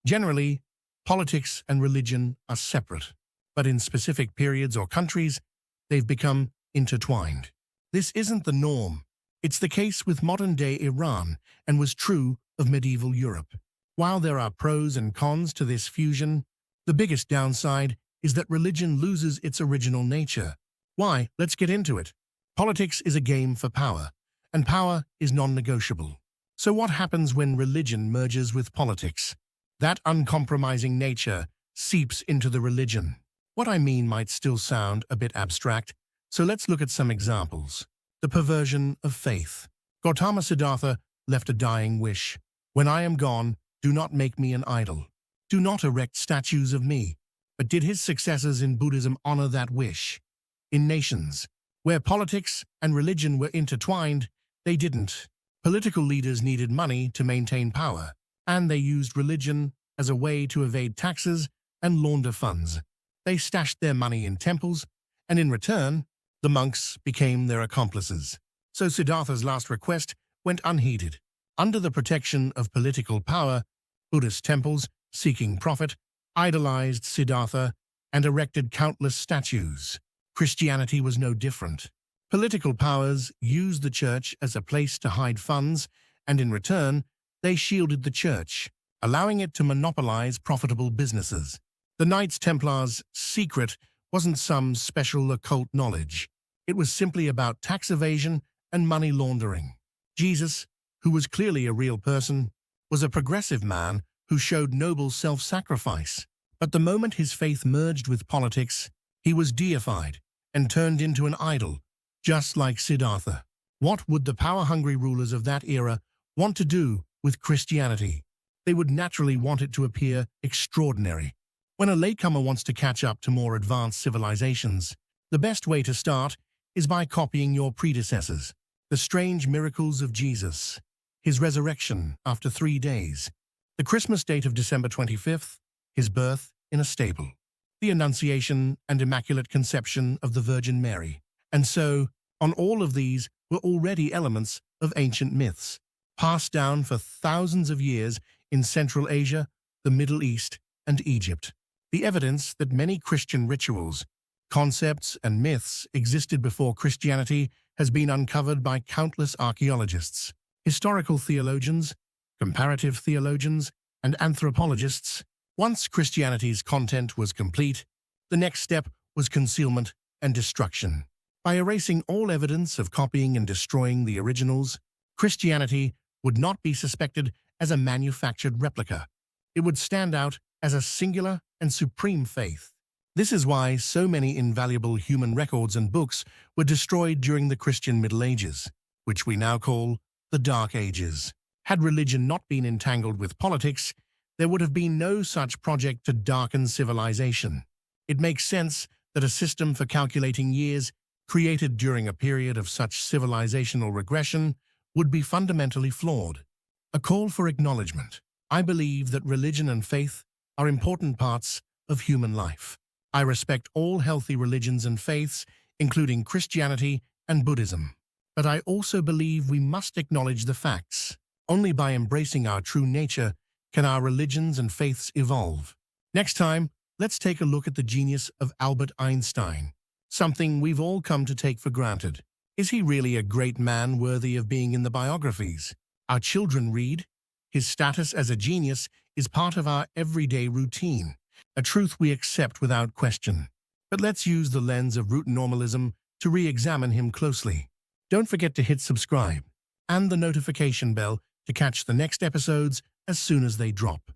Generally, politics and religion are separate, but in specific periods or countries, they've become intertwined. This isn't the norm. It's the case with modern-day Iran and was true of medieval Europe. While there are pros and cons to this fusion, the biggest downside is that religion loses its original nature. Why? Let's get into it. Politics is a game for power, and power is non-negotiable. So what happens when religion merges with politics? That uncompromising nature seeps into the religion. What I mean might still sound a bit abstract, so let's look at some examples. The perversion of faith. Gautama Siddhartha left a dying wish. When I am gone, do not make me an idol. Do not erect statues of me. But did his successors in Buddhism honor that wish? In nations where politics and religion were intertwined, they didn't. Political leaders needed money to maintain power, and they used religion as a way to evade taxes and launder funds. They stashed their money in temples, and in return, the monks became their accomplices. So Siddhartha's last request went unheeded. Under the protection of political power, Buddhist temples, seeking profit, idolized Siddhartha and erected countless statues. Christianity was no different. Political powers used the church as a place to hide funds, and in return, they shielded the church, allowing it to monopolize profitable businesses. The Knights Templars' secret wasn't some special occult knowledge. It was simply about tax evasion and money laundering. Jesus, who was clearly a real person, was a progressive man who showed noble self-sacrifice. But the moment his faith merged with politics, he was deified and turned into an idol, just like Siddhartha. What would the power-hungry rulers of that era want to do with Christianity? They would naturally want it to appear extraordinary. When a latecomer wants to catch up to more advanced civilizations, the best way to start is by copying your predecessors. The strange miracles of Jesus, his resurrection after 3 days, the Christmas date of December 25th, his birth in a stable, the Annunciation and Immaculate Conception of the Virgin Mary. And so, on all of these were already elements of ancient myths, passed down for thousands of years in Central Asia, the Middle East, and Egypt. The evidence that many Christian rituals, concepts, and myths existed before Christianity has been uncovered by countless archaeologists, historical theologians, comparative theologians, and anthropologists. Once Christianity's content was complete, the next step was concealment and destruction. By erasing all evidence of copying and destroying the originals, Christianity would not be suspected as a manufactured replica. It would stand out as a singular and supreme faith. This is why so many invaluable human records and books were destroyed during the Christian Middle Ages, which we now call the Dark Ages. Had religion not been entangled with politics, there would have been no such project to darken civilization. It makes sense that a system for calculating years created during a period of such civilizational regression would be fundamentally flawed. A call for acknowledgement. I believe that religion and faith are important parts of human life. I respect all healthy religions and faiths, including Christianity and Buddhism. But I also believe we must acknowledge the facts. Only by embracing our true nature can our religions and faiths evolve. Next time, let's take a look at the genius of Albert Einstein, something we've all come to take for granted. Is he really a great man worthy of being in the biographies our children read? His status as a genius is part of our everyday routine, a truth we accept without question. But let's use the lens of Routinormalism to re-examine him closely. Don't forget to hit subscribe and the notification bell to catch the next episodes as soon as they drop.